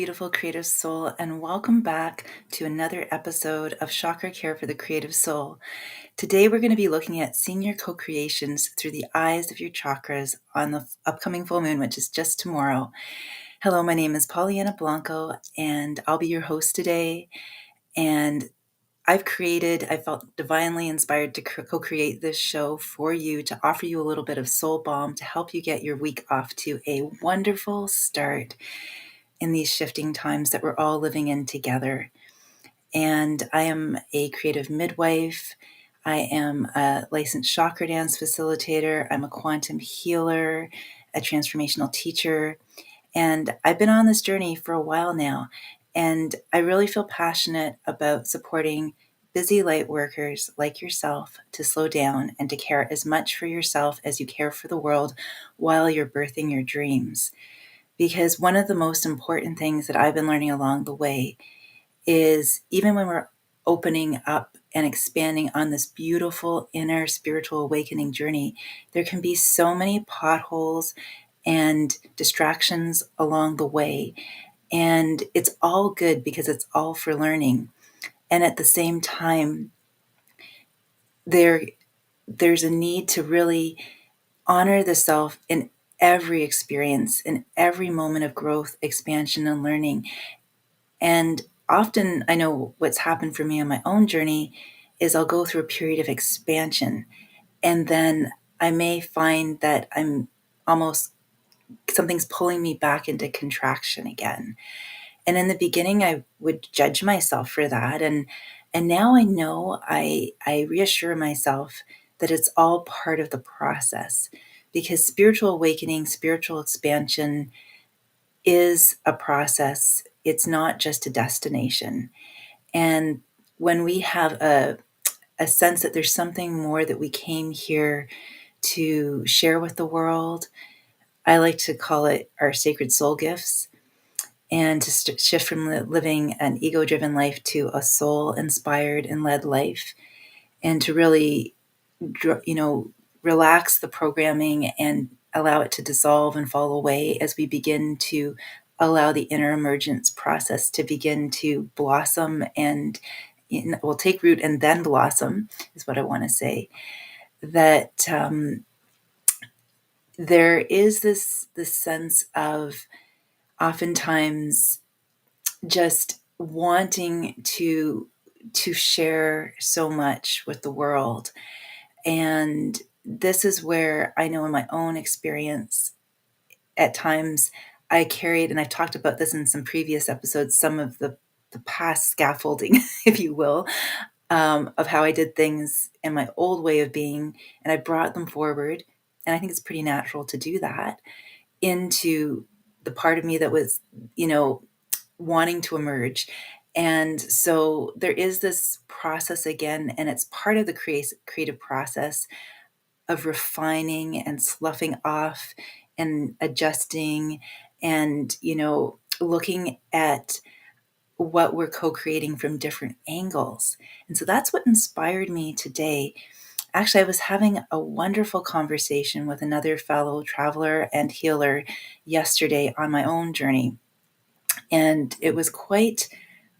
beautiful creative soul, and welcome back to another episode of Chakra-Care for the Creative Soul. Today, we're going to be looking at seeing your co-creations through the eyes of your chakras on the upcoming full moon, which is just tomorrow. Hello, my name is Pollyanna Blanco, and I'll be your host today. And I felt divinely inspired to co-create this show for you to offer you a little bit of soul balm to help you get your week off to a wonderful start in these shifting times that we're all living in together. And I am a creative midwife. I am a licensed chakra dance facilitator. I'm a quantum healer, a transformational teacher. And I've been on this journey for a while now. And I really feel passionate about supporting busy light workers like yourself to slow down and to care as much for yourself as you care for the world while you're birthing your dreams. Because one of the most important things that I've been learning along the way is even when we're opening up and expanding on this beautiful inner spiritual awakening journey, there can be so many potholes and distractions along the way. And it's all good because it's all for learning. And at the same time, there's a need to really honor the self in every experience, in every moment of growth, expansion, and learning. And often I know what's happened for me on my own journey is I'll go through a period of expansion, and then I may find that something's pulling me back into contraction again. And in the beginning, I would judge myself for that. And now I know I reassure myself that it's all part of the process, because spiritual awakening, spiritual expansion is a process. It's not just a destination. And when we have a sense that there's something more that we came here to share with the world, I like to call it our sacred soul gifts, and to shift from living an ego-driven life to a soul-inspired and led life, and to really, relax the programming and allow it to dissolve and fall away as we begin to allow the inner emergence process to begin to blossom and will take root and then blossom, is what I want to say. That there is this sense of oftentimes just wanting to share so much with the world. And this is where I know in my own experience, at times I carried, and I've talked about this in some previous episodes, some of the past scaffolding, if you will, of how I did things in my old way of being, and I brought them forward. And I think it's pretty natural to do that into the part of me that was, wanting to emerge. And so there is this process again, and it's part of the creative process of refining and sloughing off and adjusting and, looking at what we're co-creating from different angles. And so that's what inspired me today. Actually, I was having a wonderful conversation with another fellow traveler and healer yesterday on my own journey. And it was quite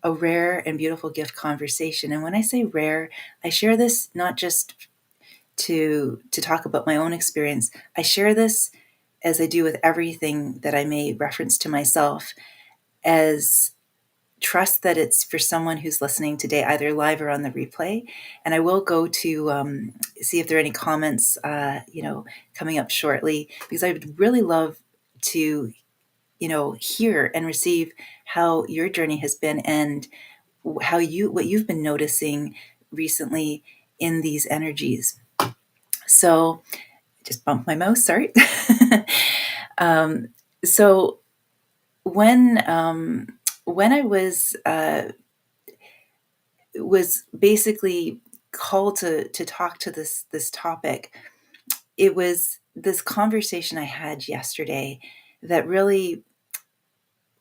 a rare and beautiful gift conversation. And when I say rare, I share this not just to talk about my own experience. I share this, as I do with everything that I may reference to myself, as trust that it's for someone who's listening today, either live or on the replay. And I will go to see if there are any comments, coming up shortly, because I would really love to, hear and receive how your journey has been and what you've been noticing recently in these energies. So just bumped my mouse, sorry. So when I was basically called to talk to this topic, it was this conversation I had yesterday that really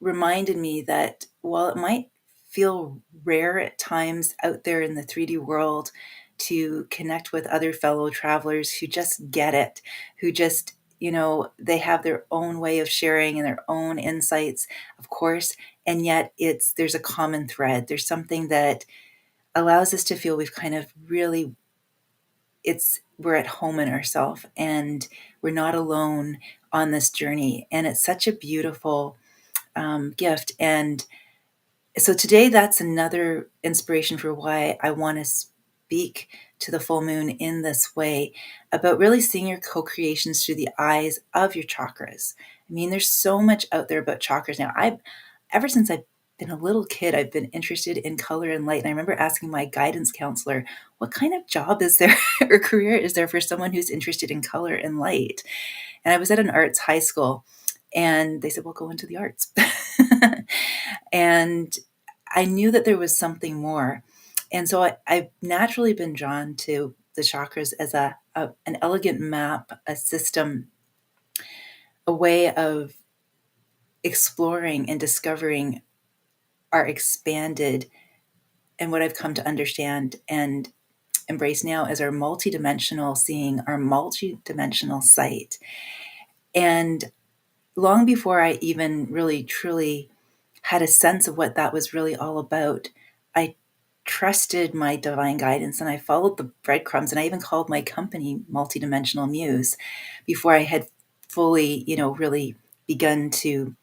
reminded me that while it might feel rare at times out there in the 3D world to connect with other fellow travelers who just get it, who just they have their own way of sharing and their own insights, of course, and yet there's a common thread. There's something that allows us to feel we've kind of really, we're at home in ourselves, and we're not alone on this journey. And it's such a beautiful gift. And so today, that's another inspiration for why I want to speak to the full moon in this way, about really seeing your co-creations through the eyes of your chakras. I mean, there's so much out there about chakras now. Ever since I've been a little kid, I've been interested in color and light. And I remember asking my guidance counselor, what kind of job is there or career is there for someone who's interested in color and light? And I was at an arts high school, and they said, well, go into the arts. And I knew that there was something more. And so I've naturally been drawn to the chakras as an elegant map, a system, a way of exploring and discovering our expanded, and what I've come to understand and embrace now as our multidimensional seeing, our multidimensional sight. And long before I even really truly had a sense of what that was really all about, I trusted my divine guidance, and I followed the breadcrumbs, and I even called my company Multidimensional Muse before I had fully, really begun to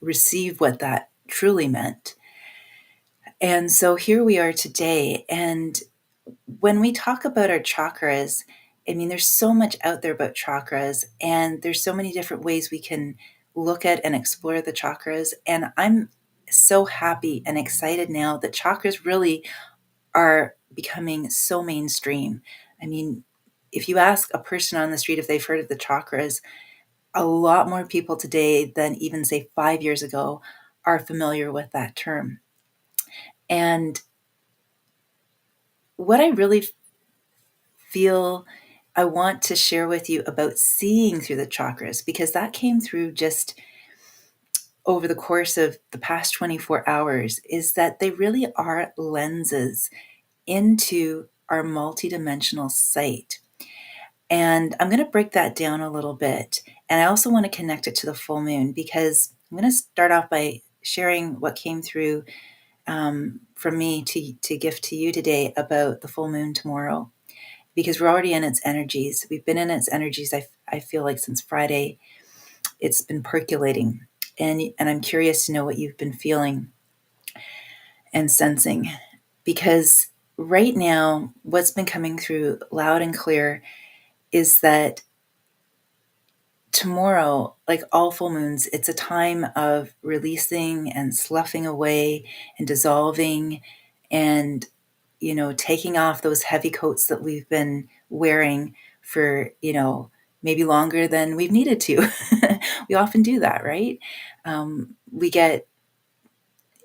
receive what that truly meant. And so here we are today. And when we talk about our chakras, I mean, there's so much out there about chakras, and there's so many different ways we can look at and explore the chakras. And I'm so happy and excited now that chakras really are becoming so mainstream. I mean, if you ask a person on the street if they've heard of the chakras, a lot more people today than even, say, 5 years ago are familiar with that term. And what I really feel I want to share with you about seeing through the chakras, because that came through just over the course of the past 24 hours, is that they really are lenses into our multidimensional sight. And I'm going to break that down a little bit. And I also want to connect it to the full moon, because I'm going to start off by sharing what came through from me to gift to you today about the full moon tomorrow, because we're already in its energies. We've been in its energies, I feel like, since Friday. It's been percolating. And I'm curious to know what you've been feeling and sensing, because right now, what's been coming through loud and clear is that tomorrow, like all full moons, it's a time of releasing and sloughing away and dissolving and, taking off those heavy coats that we've been wearing for, maybe longer than we've needed to. We often do that, right? We get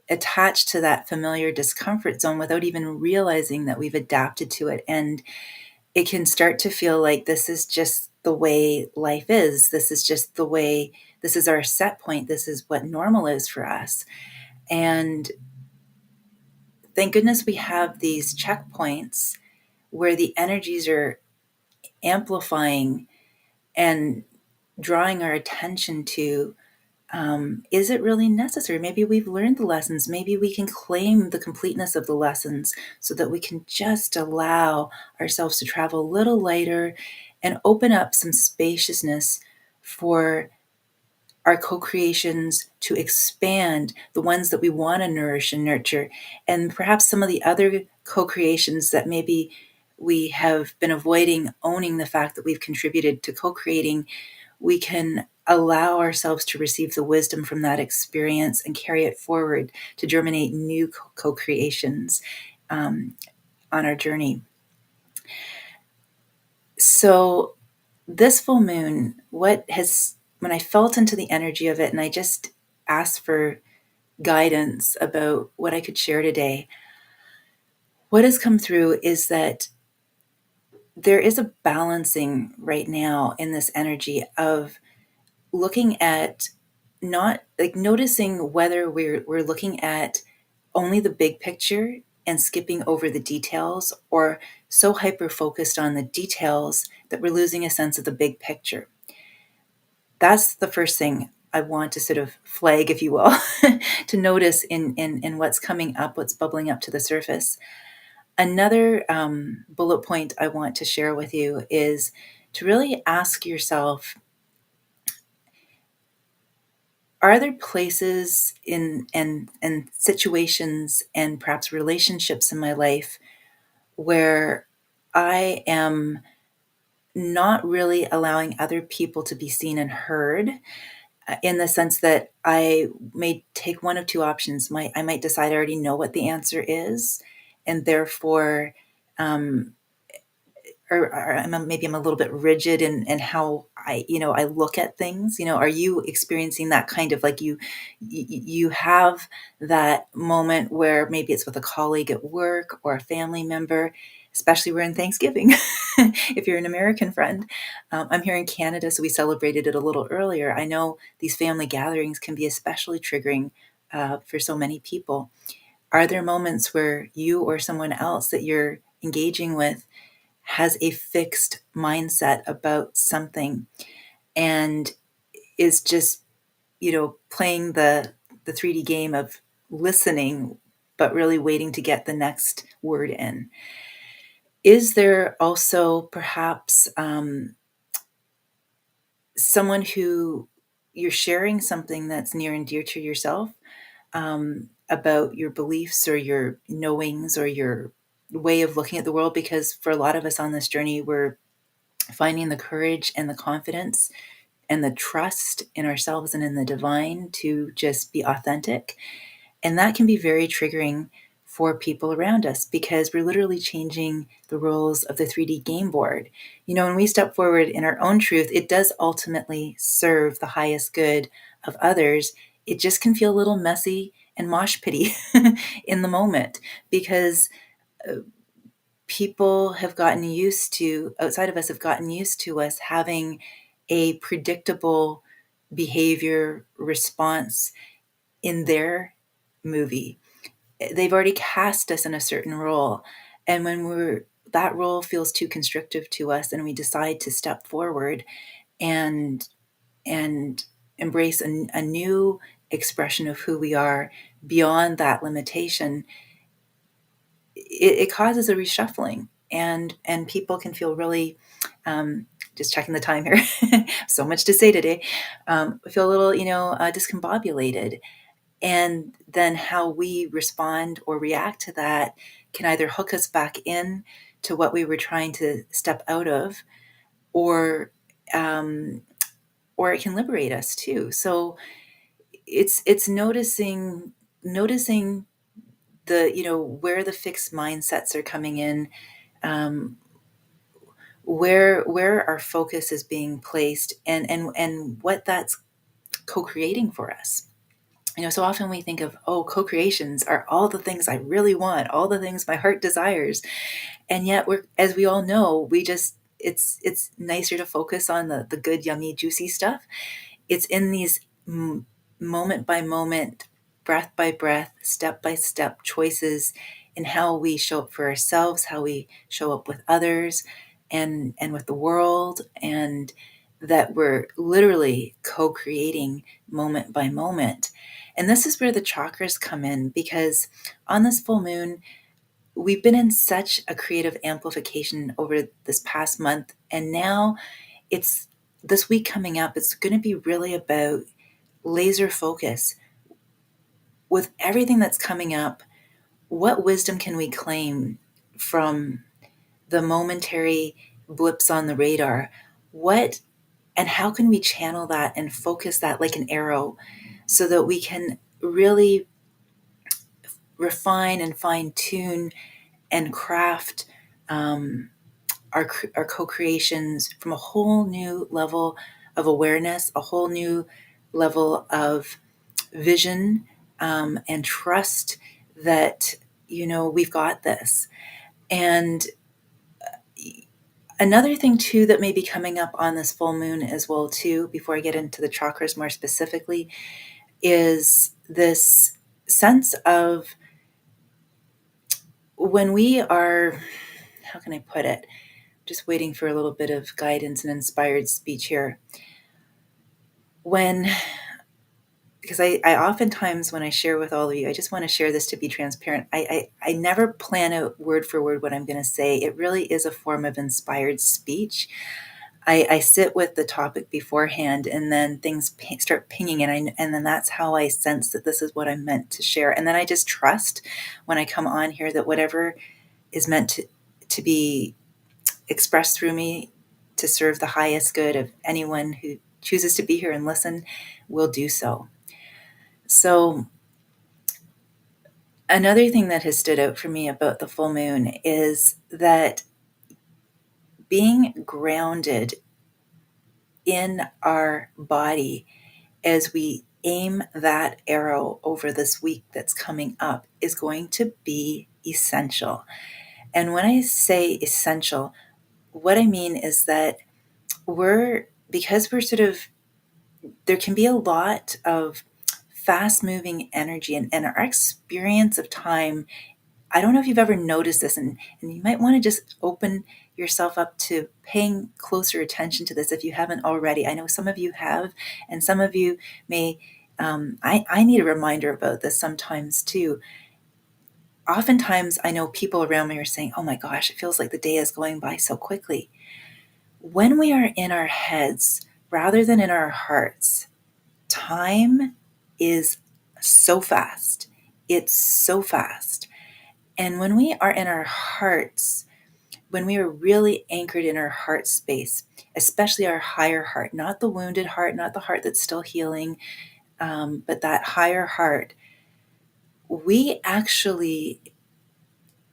attached to that familiar discomfort zone without even realizing that we've adapted to it. And it can start to feel like this is just the way life is. This is just the way, this is our set point. This is what normal is for us. And thank goodness we have these checkpoints where the energies are amplifying and drawing our attention to, is it really necessary? Maybe we've learned the lessons. Maybe we can claim the completeness of the lessons so that we can just allow ourselves to travel a little lighter and open up some spaciousness for our co-creations to expand, the ones that we want to nourish and nurture, and perhaps some of the other co-creations that maybe we have been avoiding owning the fact that we've contributed to co-creating. We can allow ourselves to receive the wisdom from that experience and carry it forward to germinate new co-creations on our journey. So this full moon, when I felt into the energy of it and I just asked for guidance about what I could share today, what has come through is that there is a balancing right now in this energy of looking at, not like noticing whether we're looking at only the big picture and skipping over the details, or so hyper focused on the details that we're losing a sense of the big picture. that's the first thing I want to sort of flag, if you will, to notice in what's coming up, what's bubbling up to the surface. Another bullet point I want to share with you is to really ask yourself, are there places in and situations and perhaps relationships in my life where I am not really allowing other people to be seen and heard, in the sense that I may take one of two options. I might decide I already know what the answer is, and therefore, um, maybe I'm a little bit rigid in how I look at things. Are you experiencing that kind of, like, you have that moment where maybe it's with a colleague at work or a family member, especially we're in Thanksgiving, if you're an American friend. I'm here in Canada, so we celebrated it a little earlier. I know these family gatherings can be especially triggering for so many people. Are there moments where you or someone else that you're engaging with has a fixed mindset about something and is just, playing the 3D game of listening, but really waiting to get the next word in? Is there also perhaps someone who you're sharing something that's near and dear to yourself, about your beliefs or your knowings or your way of looking at the world? Because for a lot of us on this journey, we're finding the courage and the confidence and the trust in ourselves and in the divine to just be authentic. And that can be very triggering for people around us because we're literally changing the rules of the 3D game board. When we step forward in our own truth, it does ultimately serve the highest good of others. It just can feel a little messy and mosh pity in the moment because people have gotten used to, outside of us, have gotten used to us having a predictable behavior response in their movie. They've already cast us in a certain role. And when that role feels too constrictive to us and we decide to step forward and and embrace a new expression of who we are beyond that limitation, it causes a reshuffling, and people can feel really, just checking the time here, so much to say today, feel a little, discombobulated. And then how we respond or react to that can either hook us back in to what we were trying to step out of, or um, or it can liberate us too. So it's noticing the, where the fixed mindsets are coming in, um, where our focus is being placed, and what that's co-creating for us. So often we think of, oh, co-creations are all the things I really want, all the things my heart desires. And yet as we all know, it's nicer to focus on the good, yummy, juicy stuff. It's in these moment by moment, breath by breath, step by step choices in how we show up for ourselves, how we show up with others, and with the world, and that we're literally co-creating moment by moment. And this is where the chakras come in, because on this full moon, we've been in such a creative amplification over this past month. And now it's this week coming up, it's going to be really about laser focus. With everything that's coming up, what wisdom can we claim from the momentary blips on the radar? What and how can we channel that and focus that like an arrow so that we can really refine and fine tune and craft, our co-creations from a whole new level of awareness, a whole new level of vision, and trust that, we've got this. And another thing too that may be coming up on this full moon as well too, before I get into the chakras more specifically, is this sense of when we are, how can I put it? Just waiting for a little bit of guidance and inspired speech here. because I oftentimes, when I share with all of you, I just want to share this to be transparent. I never plan out word for word what I'm going to say. It really is a form of inspired speech. I sit with the topic beforehand, and then things start pinging, and then that's how I sense that this is what I'm meant to share. And then I just trust when I come on here that whatever is meant to be expressed through me to serve the highest good of anyone who chooses to be here and listen will do so. So another thing that has stood out for me about the full moon is that being grounded in our body as we aim that arrow over this week that's coming up is going to be essential. And when I say essential, what I mean is that because we're sort of, there can be a lot of fast moving energy, and our experience of time. I don't know if you've ever noticed this, and you might want to just open yourself up to paying closer attention to this if you haven't already. I know some of you have, and some of you may. I need a reminder about this sometimes too. Oftentimes, I know people around me are saying, oh my gosh, it feels like the day is going by so quickly. When we are in our heads rather than in our hearts, time is so fast. It's so fast. And when we are in our hearts, when we are really anchored in our heart space, especially our higher heart, not the wounded heart, not the heart that's still healing, but that higher heart, we actually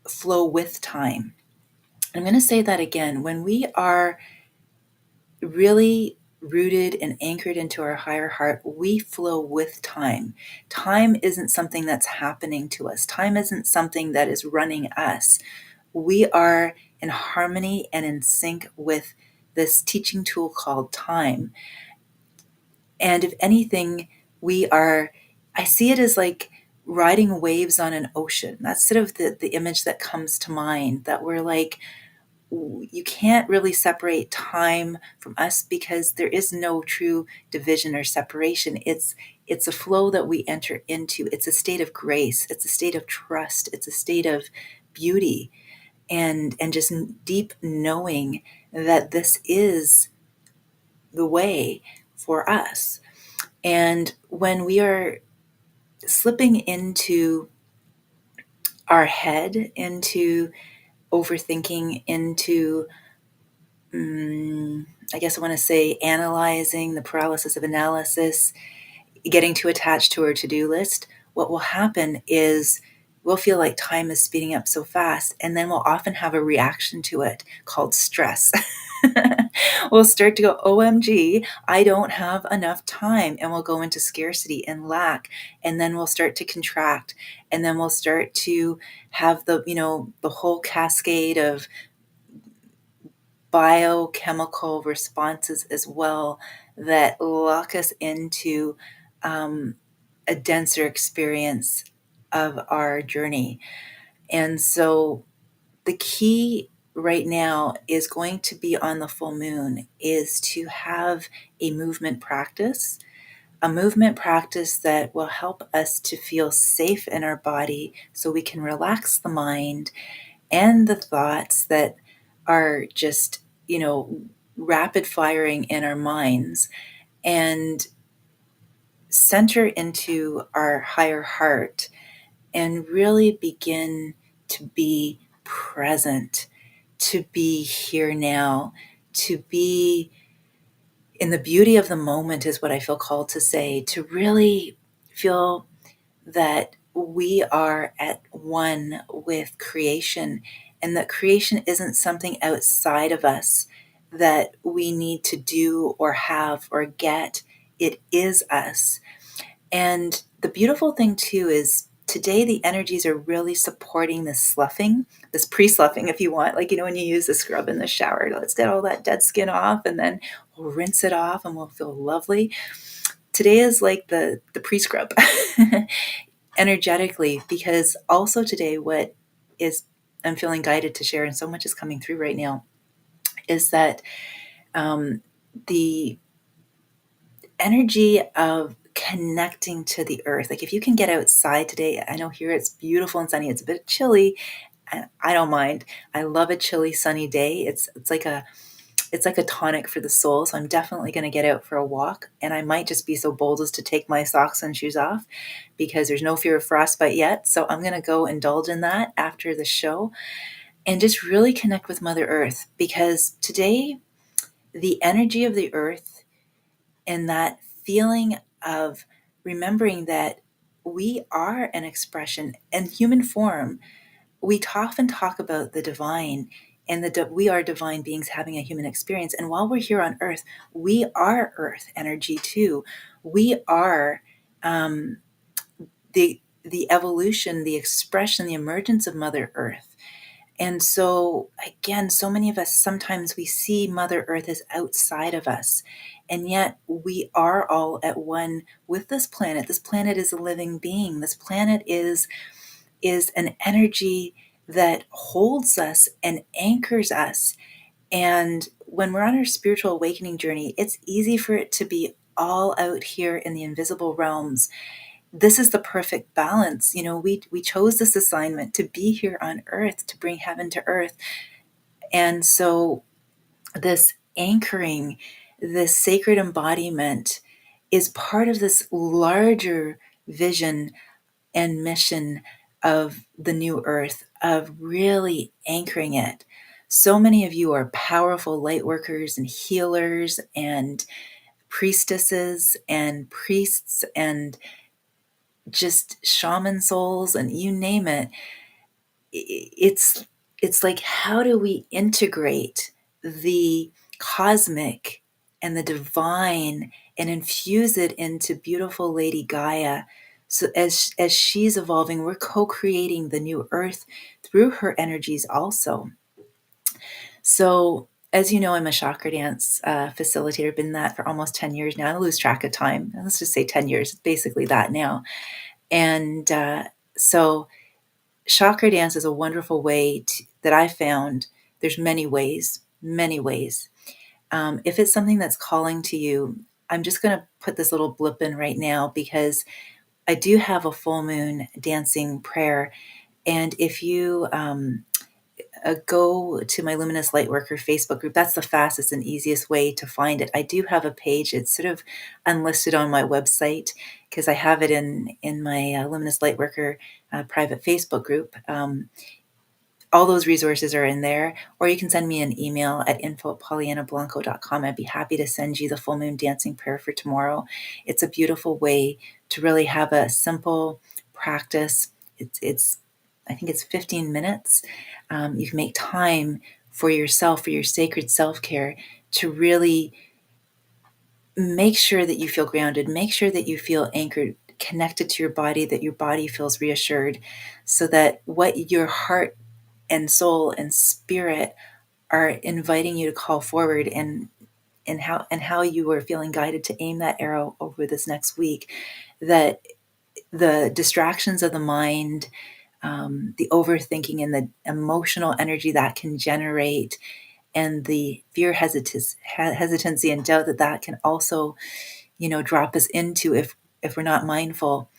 flow with time. I'm going to say that again. When we are really rooted and anchored into our higher heart, we flow with time. Time isn't something that's happening to us. Time isn't something that is running us. We are in harmony and in sync with this teaching tool called time. And if anything, I see it as like riding waves on an ocean. That's sort of the image that comes to mind, that we're like, you can't really separate time from us because there is no true division or separation. It's a flow that we enter into. It's a state of grace. It's a state of trust. It's a state of beauty and just deep knowing that this is the way for us. And when we are slipping into our head, into overthinking, into I guess I want to say analyzing, the paralysis of analysis, getting too attached to our to-do list, what will happen is we'll feel like time is speeding up so fast, and then we'll often have a reaction to it called stress. We'll start to go, OMG, I don't have enough time. And we'll go into scarcity and lack. And then we'll start to contract. And then we'll start to have the whole cascade of biochemical responses as well that lock us into a denser experience of our journey. And so the key right now is going to be on the full moon is to have a movement practice that will help us to feel safe in our body so we can relax the mind and the thoughts that are just, rapid firing in our minds, and center into our higher heart and really begin to be present, to be here now, to be in the beauty of the moment is what I feel called to say, to really feel that we are at one with creation, and that creation isn't something outside of us that we need to do or have or get. It is us. And the beautiful thing too is today the energies are really supporting this sloughing, this pre-sloughing if you want, like, when you use the scrub in the shower, let's get all that dead skin off and then we'll rinse it off and we'll feel lovely. Today is like the pre-scrub energetically, because also today what is I'm feeling guided to share, and so much is coming through right now, is that the energy of connecting to the earth. Like if you can get outside today, I know here it's beautiful and sunny. It's a bit chilly. And I don't mind. I love a chilly, sunny day. It's like a tonic for the soul. So I'm definitely going to get out for a walk, and I might just be so bold as to take my socks and shoes off because there's no fear of frostbite yet. So I'm going to go indulge in that after the show and just really connect with Mother Earth, because today the energy of the earth and that feeling of remembering that we are an expression in human form. We often talk about the divine and we are divine beings having a human experience. And while we're here on earth, we are earth energy too. We are um, the evolution, the expression, the emergence of Mother Earth. And so, again, so many of us, sometimes we see Mother Earth as outside of us. And yet we are all at one with this planet. This planet is a living being. This planet is an energy that holds us and anchors us. And when we're on our spiritual awakening journey, it's easy for it to be all out here in the invisible realms. This is the perfect balance. We chose this assignment to be here on earth, to bring heaven to earth. And so this anchoring, this sacred embodiment is part of this larger vision and mission of the new earth, of really anchoring it. So many of you are powerful light workers and healers and priestesses and priests and just shaman souls, and you name it. It's like, how do we integrate the cosmic and the divine and infuse it into beautiful Lady Gaia? So as she's evolving, we're co-creating the new earth through her energies also. So as you know, I'm a chakra dance facilitator. Been that for almost 10 years now. I lose track of time. Let's just say 10 years. It's basically that now. And so chakra dance is a wonderful way that I found. There's many ways, many ways. If it's something that's calling to you, I'm just going to put this little blip in right now because I do have a full moon dancing prayer. And if you go to my Luminous Lightworker Facebook group, that's the fastest and easiest way to find it. I do have a page. It's sort of unlisted on my website because I have it in my Luminous Lightworker private Facebook group. All those resources are in there, or you can send me an email at info@pollyannablanco.com. I'd be happy to send you the full moon dancing prayer for tomorrow. It's a beautiful way to really have a simple practice. It's I think it's 15 minutes. You can make time for yourself, for your sacred self-care, to really make sure that you feel grounded, make sure that you feel anchored, connected to your body, that your body feels reassured, so that what your heart and soul and spirit are inviting you to call forward, and how you are feeling guided to aim that arrow over this next week, that the distractions of the mind, the overthinking and the emotional energy that can generate, and the fear, hesitancy and doubt that can also drop us into, if we're not mindful,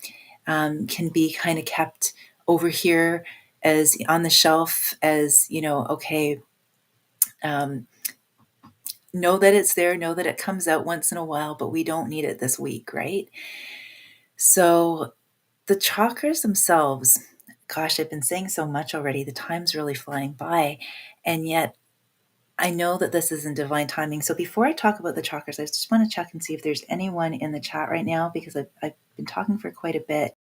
can be kind of kept over here as on the shelf, as okay, um, know that it's there, know that it comes out once in a while, but we don't need it this week, right? So the chakras themselves, gosh, I've been saying so much already. The time's really flying by, and yet I know that this is in divine timing. So before I talk about the chakras, I just want to check and see if there's anyone in the chat right now, because I've been talking for quite a bit,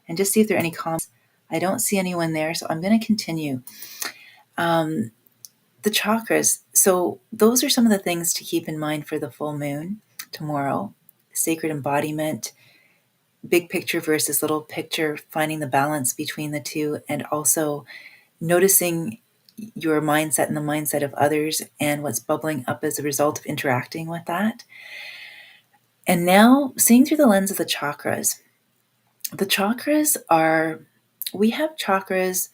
and just see if there are any comments. I don't see anyone there, so I'm going to continue. The chakras. So those are some of the things to keep in mind for the full moon tomorrow. Sacred embodiment, big picture versus little picture, finding the balance between the two, and also noticing your mindset and the mindset of others and what's bubbling up as a result of interacting with that. And now seeing through the lens of the chakras. The chakras we have chakras.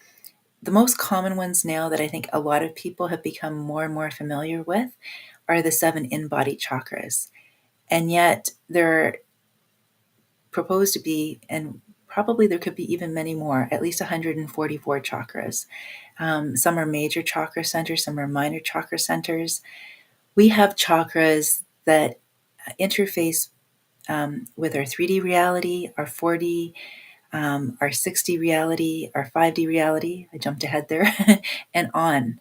The most common ones now that I think a lot of people have become more and more familiar with are the 7 in-body chakras. And yet there are proposed to be, and probably there could be even many more, at least 144 chakras. Some are major chakra centers, some are minor chakra centers. We have chakras that interface with our 3D reality, our 4D, our 6D reality, our 5D reality. I jumped ahead there and on.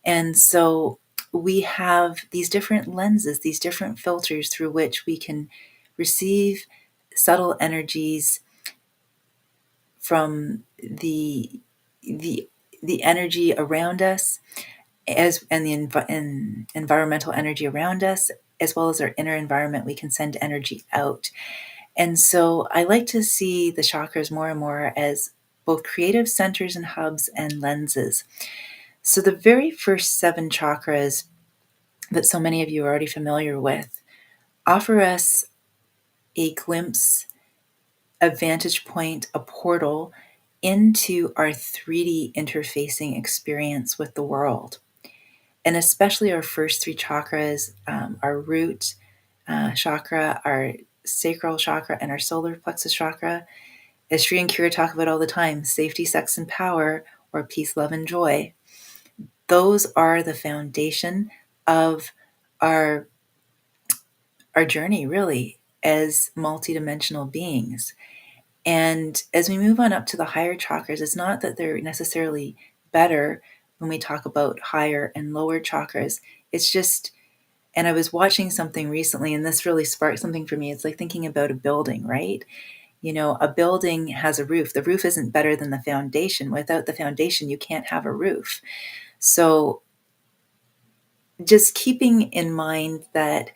And so we have these different lenses, these different filters through which we can receive subtle energies from the the energy around us, and the environmental energy around us, as well as our inner environment. We can send energy out. And so I like to see the chakras more and more as both creative centers and hubs and lenses. So the very first 7 chakras that so many of you are already familiar with offer us a glimpse, a vantage point, a portal into our 3D interfacing experience with the world. And especially our first 3 chakras, our root chakra, our sacral chakra, and our solar plexus chakra, as Shri and Kira talk about all the time, safety, sex, and power, or peace, love, and joy. Those are the foundation of our journey, really, as multidimensional beings. And as we move on up to the higher chakras, it's not that they're necessarily better when we talk about higher and lower chakras. It's just, and I was watching something recently, and this really sparked something for me. It's like thinking about a building, right? A building has a roof. The roof isn't better than the foundation. Without the foundation, you can't have a roof. So just keeping in mind that,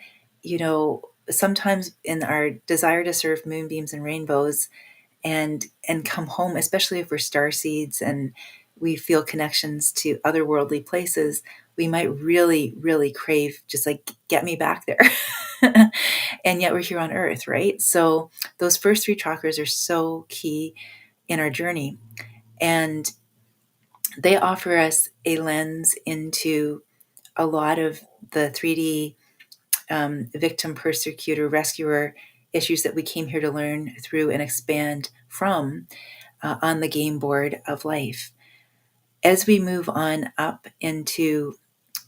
sometimes in our desire to serve moonbeams and rainbows and come home, especially if we're star seeds and we feel connections to otherworldly places, we might really, really crave just like, get me back there. And yet we're here on earth, right? So those first 3 chakras are so key in our journey. And they offer us a lens into a lot of the 3D victim, persecutor, rescuer issues that we came here to learn through and expand from on the game board of life. As we move on up into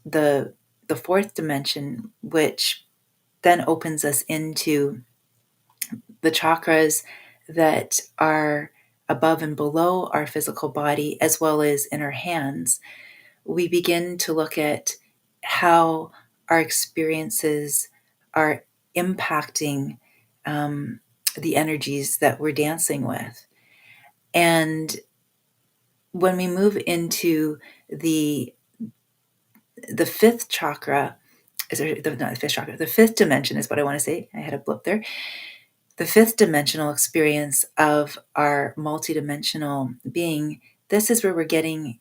the 4th dimension, which then opens us into the chakras that are above and below our physical body, as well as in our hands, we begin to look at how our experiences are impacting the energies that we're dancing with. And when we move into the 5th chakra, not the 5th chakra, the 5th dimension is what I want to say. I had a blip there. The 5th dimensional experience of our multidimensional being, this is where we're getting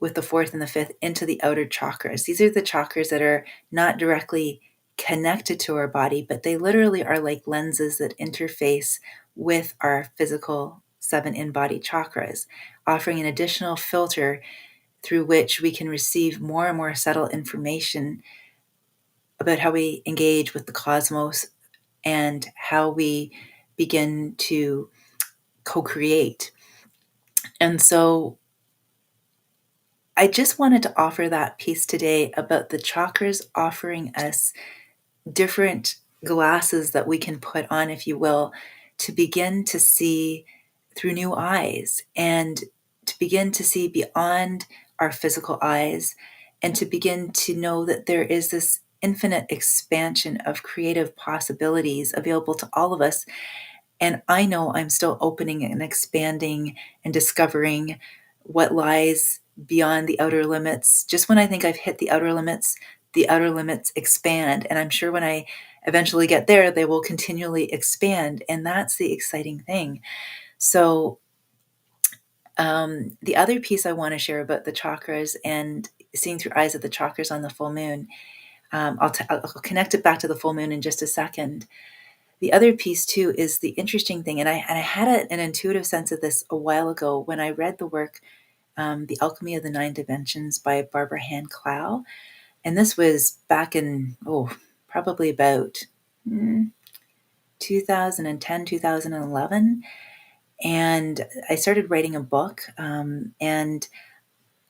with the 4th and the 5th into the outer chakras. These are the chakras that are not directly connected to our body, but they literally are like lenses that interface with our physical 7 in-body chakras, offering an additional filter through which we can receive more and more subtle information about how we engage with the cosmos and how we begin to co-create. And so I just wanted to offer that piece today about the chakras offering us different glasses that we can put on, if you will, to begin to see through new eyes and to begin to see beyond our physical eyes and to begin to know that there is this infinite expansion of creative possibilities available to all of us. And I know I'm still opening and expanding and discovering what lies beyond the outer limits. Just when I think I've hit the outer limits expand. And I'm sure when I eventually get there, they will continually expand. And that's the exciting thing. So the other piece I want to share about the chakras and seeing through eyes of the chakras on the full moon, I'll connect it back to the full moon in just a second. The other piece too is the interesting thing, and I had an intuitive sense of this a while ago when I read the work, The Alchemy of the 9 Dimensions by Barbara Hand Clow. And this was back in, probably about 2010, 2011. And I started writing a book, and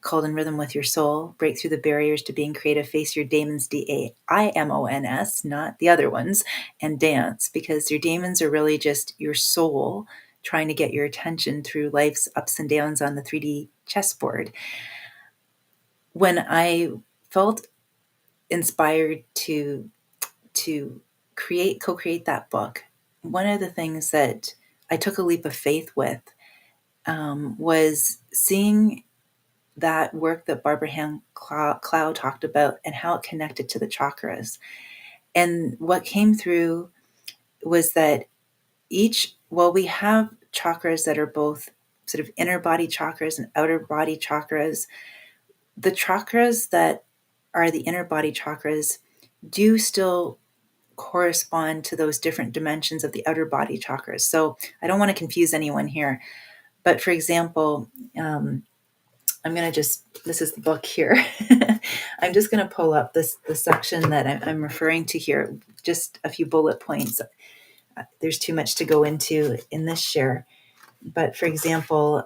called In Rhythm with Your Soul, Break Through the Barriers to Being Creative, Face Your Demons, DAIMONS, not the other ones, and dance, because your demons are really just your soul trying to get your attention through life's ups and downs on the 3D chessboard. When I felt inspired to co-create that book, one of the things that I took a leap of faith with was seeing that work that Barbara Hand Clow talked about and how it connected to the chakras. And what came through was that we have chakras that are both sort of inner body chakras and outer body chakras. The chakras that are the inner body chakras do still correspond to those different dimensions of the outer body chakras. So I don't want to confuse anyone here. But for example, I'm going to this is the book here. I'm just going to pull up the section that I'm referring to here, just a few bullet points. There's too much to go into in this share. But for example,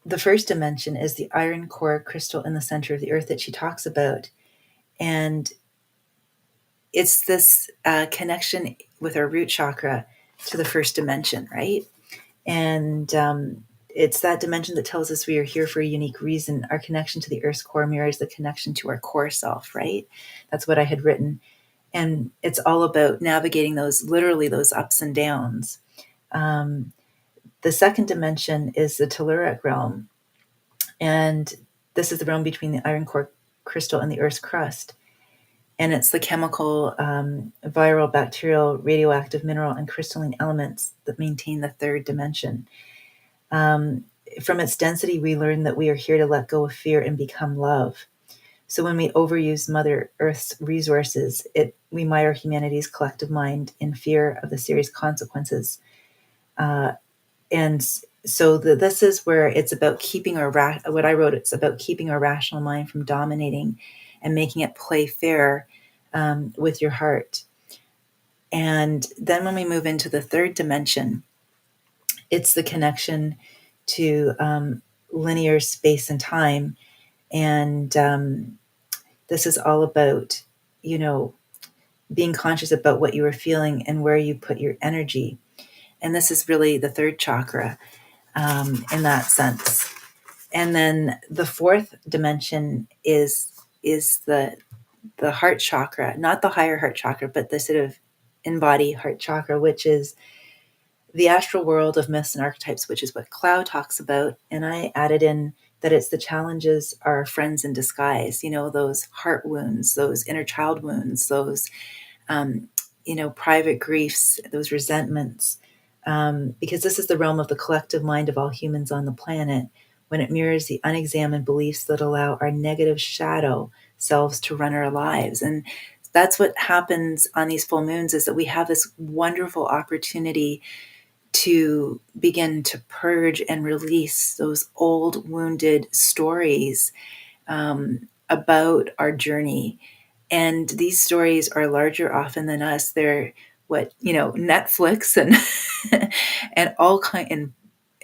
the first dimension is the iron core crystal in the center of the earth that she talks about. And it's this connection with our root chakra to the first dimension, right? And it's that dimension that tells us we are here for a unique reason. Our connection to the earth's core mirrors the connection to our core self, right? That's what I had written. And it's all about navigating those ups and downs. The second dimension is the telluric realm. And this is the realm between the iron core crystal and the earth's crust. And it's the chemical, viral, bacterial, radioactive, mineral, and crystalline elements that maintain the third dimension. From its density, we learn that we are here to let go of fear and become love. So when we overuse Mother Earth's resources, we mire humanity's collective mind in fear of the serious consequences. And so this is where it's about keeping what I wrote, it's about keeping our rational mind from dominating and making it play fair with your heart. And then when we move into the third dimension, it's the connection to linear space and time. And this is all about, being conscious about what you are feeling and where you put your energy. And this is really the third chakra in that sense. And then the fourth dimension is the heart chakra, not the higher heart chakra, but the sort of in-body heart chakra, which is the astral world of myths and archetypes, which is what Clow talks about. And I added in that it's the challenges are friends in disguise, those heart wounds, those inner child wounds, those, private griefs, those resentments, because this is the realm of the collective mind of all humans on the planet, when it mirrors the unexamined beliefs that allow our negative shadow selves to run our lives. And that's what happens on these full moons, is that we have this wonderful opportunity to begin to purge and release those old wounded stories about our journey. And these stories are larger often than us. They're what, Netflix and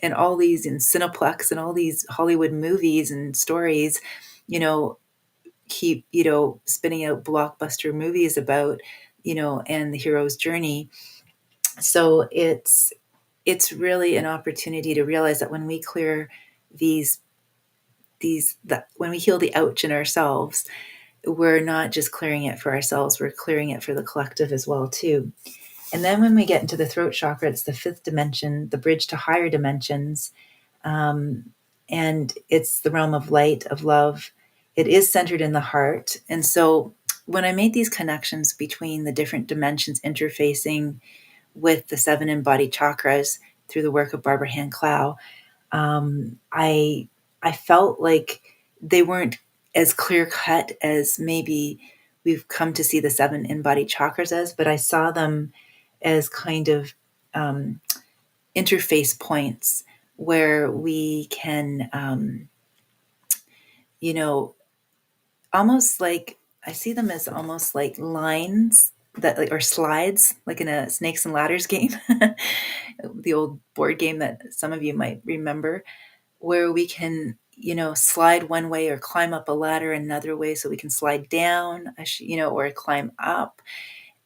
and all these in Cineplex and all these Hollywood movies and stories, keep, spinning out blockbuster movies about, and the hero's journey. So it's really an opportunity to realize that when we clear when we heal the ouch in ourselves, we're not just clearing it for ourselves, we're clearing it for the collective as well too. And then when we get into the throat chakra, it's the fifth dimension, the bridge to higher dimensions. And it's the realm of light, of love. It is centered in the heart. And so when I made these connections between the different dimensions interfacing with the 7 embodied chakras through the work of Barbara Hand Clow, I felt like they weren't as clear cut as maybe we've come to see the 7 embodied chakras as, but I saw them as kind of interface points where we can, almost like I see them as almost like lines that, like, or slides, like in a snakes and ladders game, the old board game that some of you might remember, where we can, slide one way or climb up a ladder another way, so we can slide down, or climb up.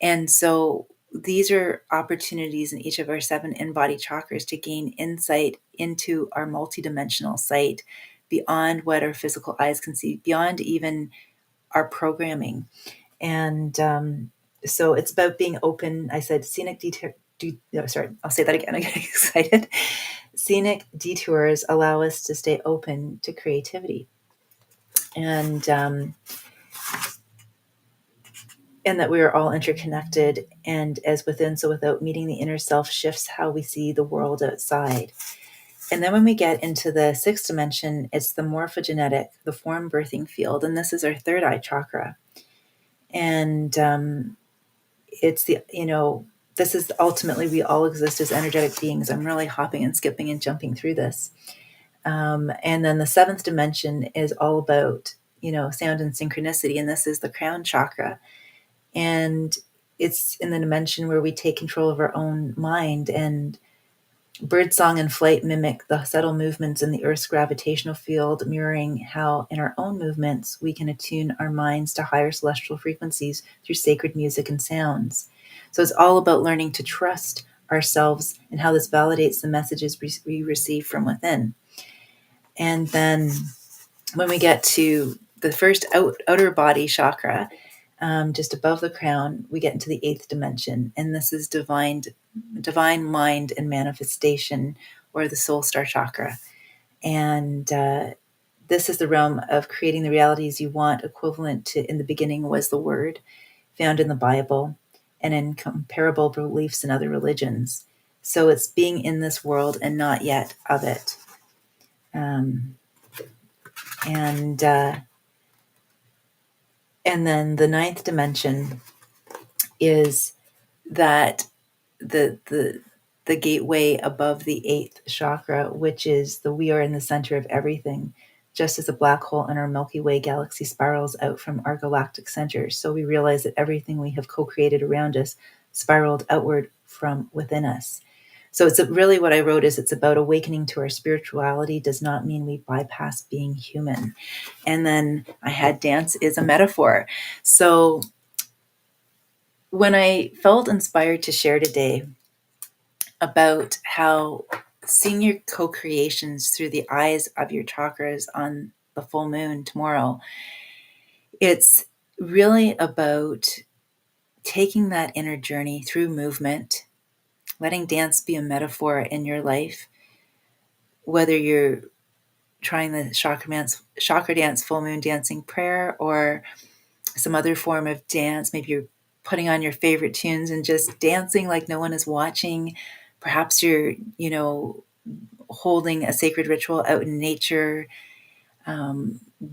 And so these are opportunities in each of our 7 in-body chakras to gain insight into our multidimensional sight beyond what our physical eyes can see, beyond even our programming. And so it's about being open. I said scenic detour. No, sorry, I'll say that again. I get excited. Scenic detours allow us to stay open to creativity, and that we are all interconnected. And as within, so without, meeting the inner self shifts how we see the world outside. And then when we get into the 6th dimension, it's the morphogenetic, the form birthing field, and this is our third eye chakra. And it's this is ultimately, we all exist as energetic beings. I'm really hopping and skipping and jumping through this. And then the 7th dimension is all about, sound and synchronicity. And this is the crown chakra. And it's in the dimension where we take control of our own mind, and birdsong and flight mimic the subtle movements in the Earth's gravitational field, mirroring how in our own movements we can attune our minds to higher celestial frequencies through sacred music and sounds. So it's all about learning to trust ourselves and how this validates the messages we receive from within. And then when we get to the first outer body chakra, just above the crown, we get into the 8th dimension. And this is divine mind and manifestation, or the soul star chakra. And this is the realm of creating the realities you want, equivalent to in the beginning was the word, found in the Bible and in comparable beliefs in other religions. So it's being in this world and not yet of it. And then the 9th dimension is that the gateway above the 8th chakra, which is the we are in the center of everything, just as a black hole in our Milky Way galaxy spirals out from our galactic center. So we realize that everything we have co-created around us spiraled outward from within us. So it's really, what I wrote is, it's about awakening to our spirituality does not mean we bypass being human. And then I had dance is a metaphor. So when I felt inspired to share today about how seeing your co-creations through the eyes of your chakras on the full moon tomorrow, it's really about taking that inner journey through movement, letting dance be a metaphor in your life, whether you're trying the chakra dance, full moon dancing prayer, or some other form of dance. Maybe you're putting on your favorite tunes and just dancing like no one is watching. Perhaps you're, holding a sacred ritual out in nature,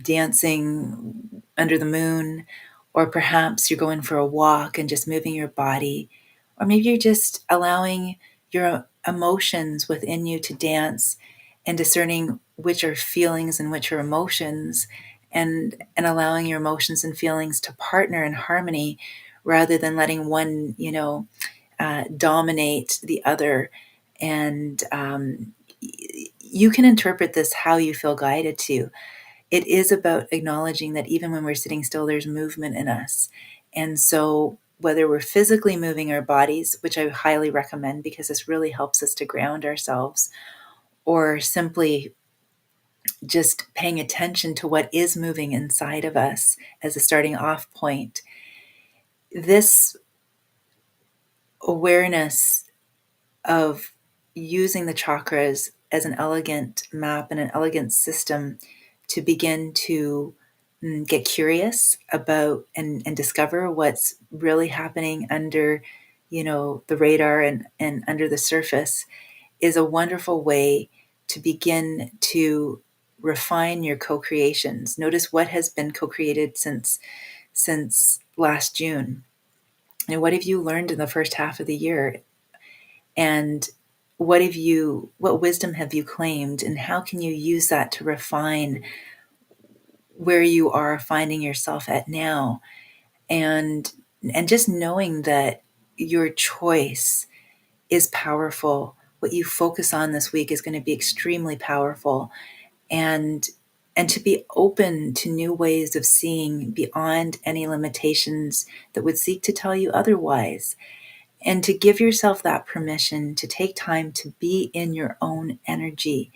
dancing under the moon, or perhaps you're going for a walk and just moving your body, or maybe you're just allowing your emotions within you to dance and discerning which are feelings and which are emotions, and allowing your emotions and feelings to partner in harmony rather than letting one, dominate the other. And you can interpret this how you feel guided to. It is about acknowledging that even when we're sitting still, there's movement in us. And so whether we're physically moving our bodies, which I highly recommend because this really helps us to ground ourselves, or simply just paying attention to what is moving inside of us as a starting off point, this awareness of using the chakras as an elegant map and an elegant system to begin to get curious about and discover what's really happening under, the radar and under the surface, is a wonderful way to begin to refine your co-creations. Notice what has been co-created since last June. And what have you learned in the first half of the year? And what wisdom have you claimed, and how can you use that to refine where you are finding yourself at now? and just knowing that your choice is powerful. What you focus on this week is going to be extremely powerful, and to be open to new ways of seeing beyond any limitations that would seek to tell you otherwise, and to give yourself that permission to take time to be in your own energy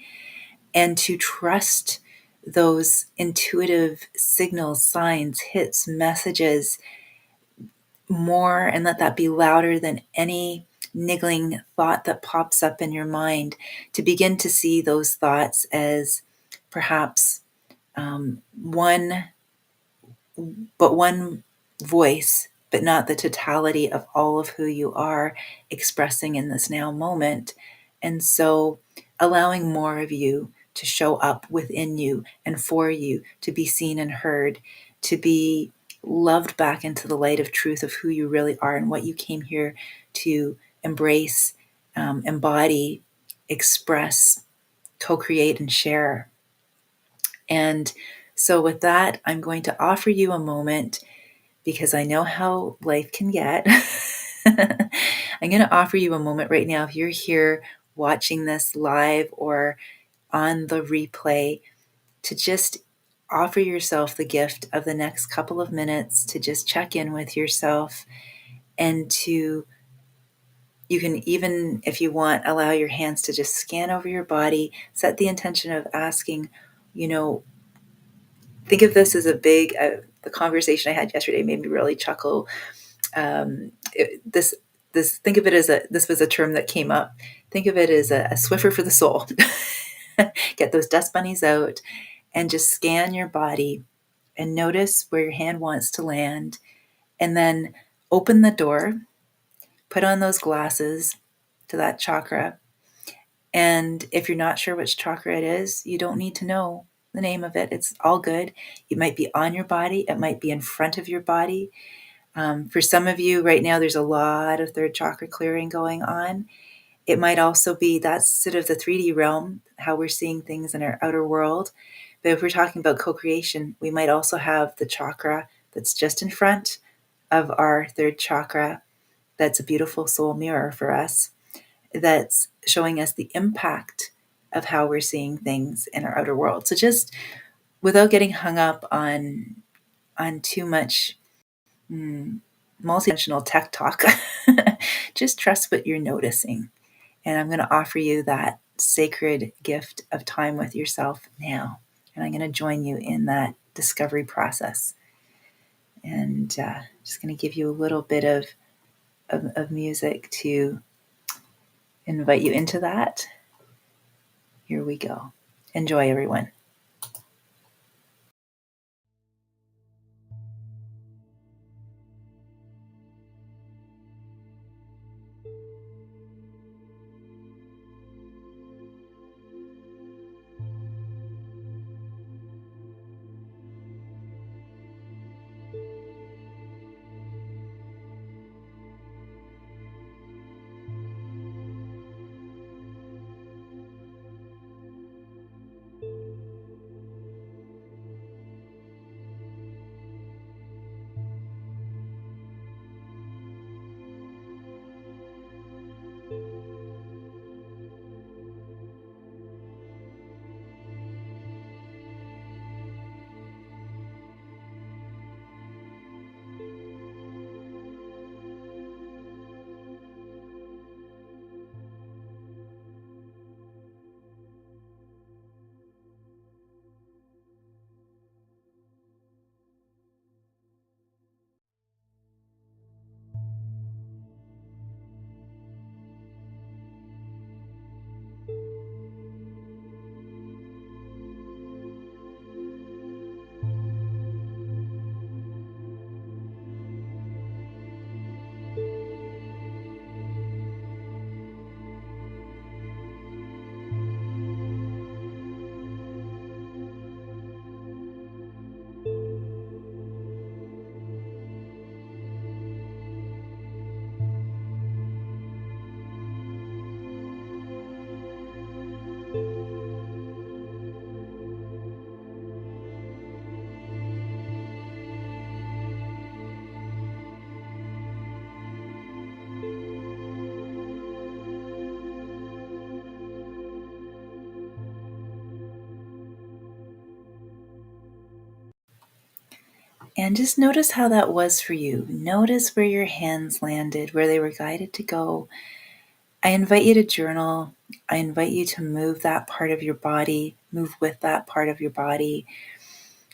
and to trust those intuitive signals, signs, hits, messages more, and let that be louder than any niggling thought that pops up in your mind, to begin to see those thoughts as perhaps one one voice, but not the totality of all of who you are expressing in this now moment. And so allowing more of you to show up within you and for you, to be seen and heard, to be loved back into the light of truth of who you really are and what you came here to embrace, embody, express, co-create, and share. And so, with that, I'm going to offer you a moment, because I know how life can get. I'm going to offer you a moment right now, if you're here watching this live or on the replay, to just offer yourself the gift of the next couple of minutes to just check in with yourself, and to, you can even, if you want, allow your hands to just scan over your body, set the intention of asking, you know, think of this as a big, the conversation I had yesterday made me really chuckle. This think of it as this was a term that came up. Think of it as a Swiffer for the soul. Get those dust bunnies out and just scan your body and notice where your hand wants to land, and then open the door, put on those glasses to that chakra. And if you're not sure which chakra it is, you don't need to know the name of it. It's all good. It might be on your body. It might be in front of your body. For some of you right now, there's a lot of third chakra clearing going on. It might also be, that's sort of the 3D realm, how we're seeing things in our outer world. But if we're talking about co-creation, we might also have the chakra that's just in front of our third chakra. That's a beautiful soul mirror for us, that's showing us the impact of how we're seeing things in our outer world. So just without getting hung up on too much multidimensional tech talk, just trust what you're noticing. And I'm going to offer you that sacred gift of time with yourself now. And I'm going to join you in that discovery process. And just going to give you a little bit of music to invite you into that. Here we go. Enjoy, everyone. And just notice how that was for you. Notice where your hands landed, where they were guided to go. I invite you to journal. I invite you to move that part of your body, move with that part of your body.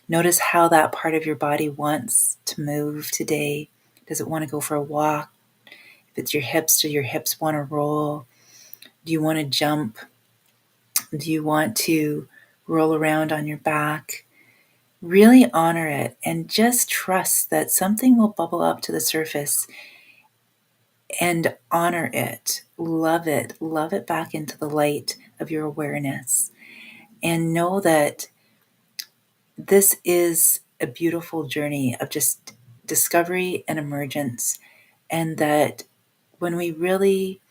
Notice how that part of your body wants to move today. Does it want to go for a walk? If it's your hips, do your hips want to roll? Do you want to jump? Do you want to roll around on your back? Really honor it and just trust that something will bubble up to the surface, and honor it. Love it back into the light of your awareness. And know that this is a beautiful journey of just discovery and emergence. And that when we really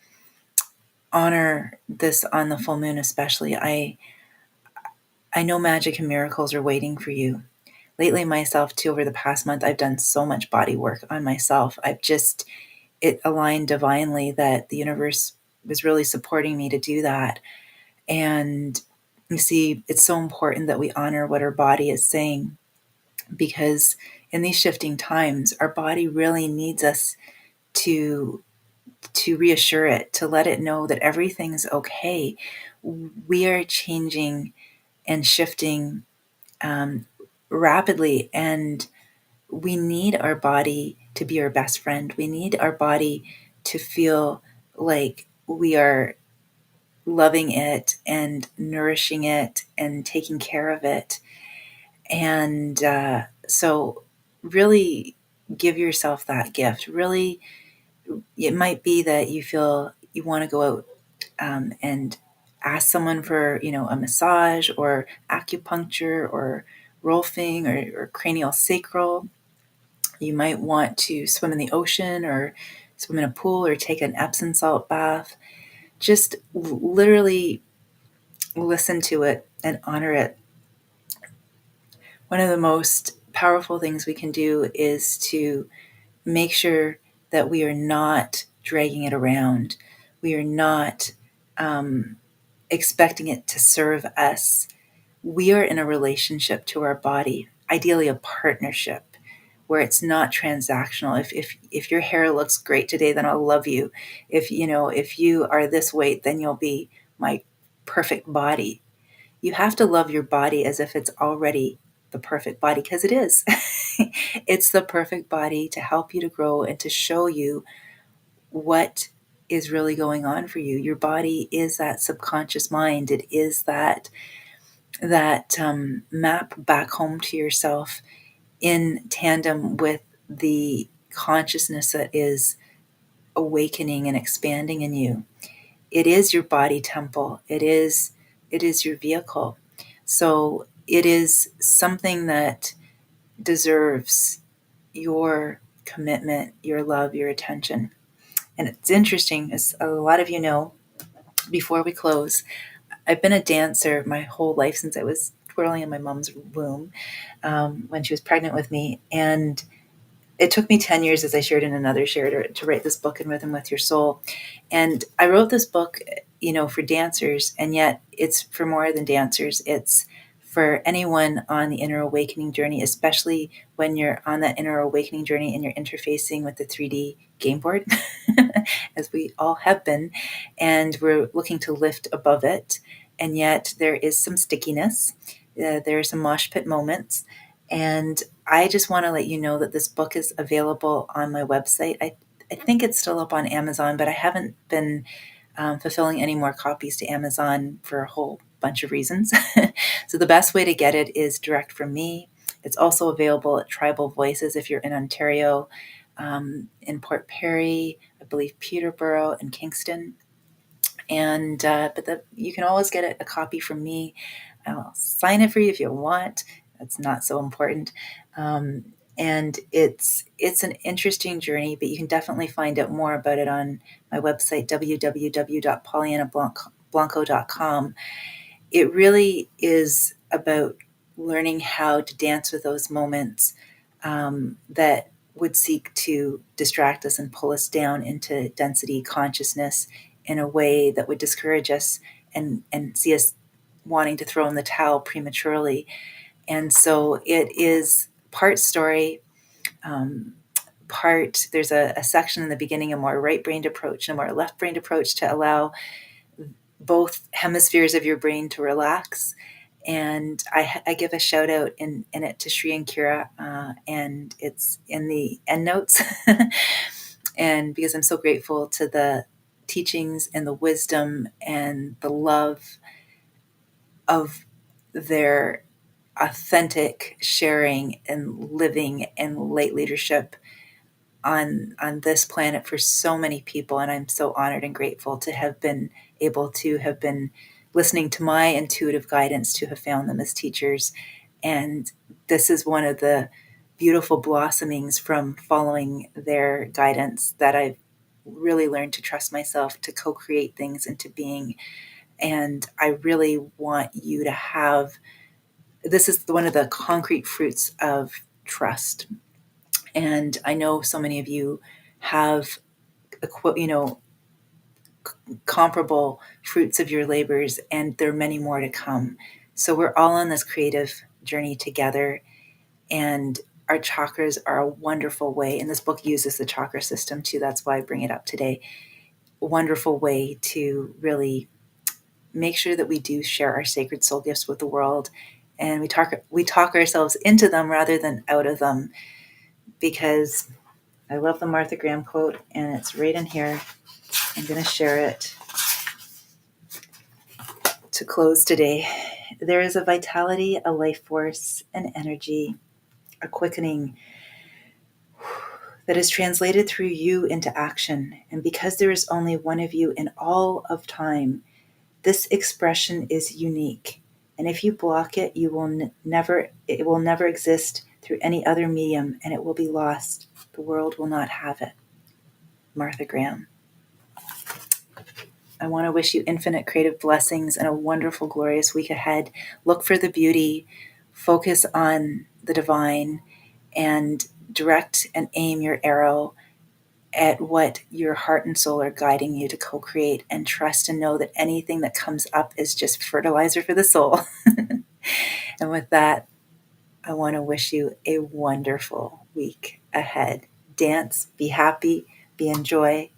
honor this on the full moon, especially, I know magic and miracles are waiting for you. Lately, myself too, over the past month, I've done so much body work on myself. It aligned divinely that the universe was really supporting me to do that. And you see, it's so important that we honor what our body is saying, because in these shifting times, our body really needs us to reassure it, to let it know that everything's okay. We are changing and shifting rapidly, and we need our body to be our best friend. We need our body to feel like we are loving it and nourishing it and taking care of it. And so, really give yourself that gift. Really, it might be that you feel you want to go out and ask someone for, a massage or acupuncture or rolfing or cranial sacral. You might want to swim in the ocean or swim in a pool or take an Epsom salt bath. Just literally listen to it and honor it. One of the most powerful things we can do is to make sure that we are not dragging it around. We are not expecting it to serve us. We are in a relationship to our body, ideally a partnership where it's not transactional. If your hair looks great today, then I'll love you. If you are this weight, then you'll be my perfect body. You have to love your body as if it's already the perfect body, because it is. It's the perfect body to help you to grow and to show you what is really going on for you. Your body is that subconscious mind. It is that map back home to yourself in tandem with the consciousness that is awakening and expanding in you. It is your body temple. It is your vehicle. So it is something that deserves your commitment, your love, your attention. And it's interesting, as a lot of you know, before we close, I've been a dancer my whole life since I was twirling in my mom's womb when she was pregnant with me. And it took me 10 years, as I shared in another share, to write this book, In Rhythm with Your Soul. And I wrote this book, for dancers, and yet it's for more than dancers. It's for anyone on the inner awakening journey, especially when you're on that inner awakening journey and you're interfacing with the 3D game board, as we all have been, and we're looking to lift above it. And yet there is some stickiness. There are some mosh pit moments. And I just want to let you know that this book is available on my website. I think it's still up on Amazon, but I haven't been fulfilling any more copies to Amazon for a whole bunch of reasons. So the best way to get it is direct from me. It's also available at Tribal Voices if you're in Ontario, in Port Perry, I believe Peterborough, and Kingston. And but you can always get a copy from me. I'll sign it for you if you want. That's not so important. And it's an interesting journey, but you can definitely find out more about it on my website, www.pollyannablanco.com. It really is about learning how to dance with those moments that would seek to distract us and pull us down into density consciousness in a way that would discourage us and see us wanting to throw in the towel prematurely. And so it is part story, there's a section in the beginning, a more right-brained approach and a more left-brained approach to allow both hemispheres of your brain to relax. And I give a shout out in it to Shri and Kira, and it's in the end notes. And because I'm so grateful to the teachings and the wisdom and the love of their authentic sharing and living and light leadership on this planet for so many people. And I'm so honored and grateful to have been able to have been listening to my intuitive guidance, to have found them as teachers. And this is one of the beautiful blossomings from following their guidance, that I've really learned to trust myself, to co-create things into being. And I really want you to have, this is one of the concrete fruits of trust. And I know so many of you have, comparable fruits of your labors, and there are many more to come. So we're all on this creative journey together, and our chakras are a wonderful way. And this book uses the chakra system too. That's why I bring it up today. A wonderful way to really make sure that we do share our sacred soul gifts with the world, and we talk ourselves into them rather than out of them. Because I love the Martha Graham quote, and it's right in here. I'm going to share it to close today. There is a vitality, a life force, an energy, a quickening that is translated through you into action. And because there is only one of you in all of time, this expression is unique. And if you block it, it will never exist through any other medium, and it will be lost. The world will not have it. Martha Graham. I want to wish you infinite creative blessings and a wonderful, glorious week ahead. Look for the beauty, focus on the divine, and direct and aim your arrow at what your heart and soul are guiding you to co-create, and trust and know that anything that comes up is just fertilizer for the soul. And with that, I want to wish you a wonderful week ahead. Dance, be happy, be in joy,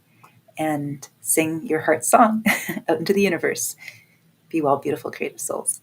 and sing your heart song out into the universe. Be well, beautiful, creative souls.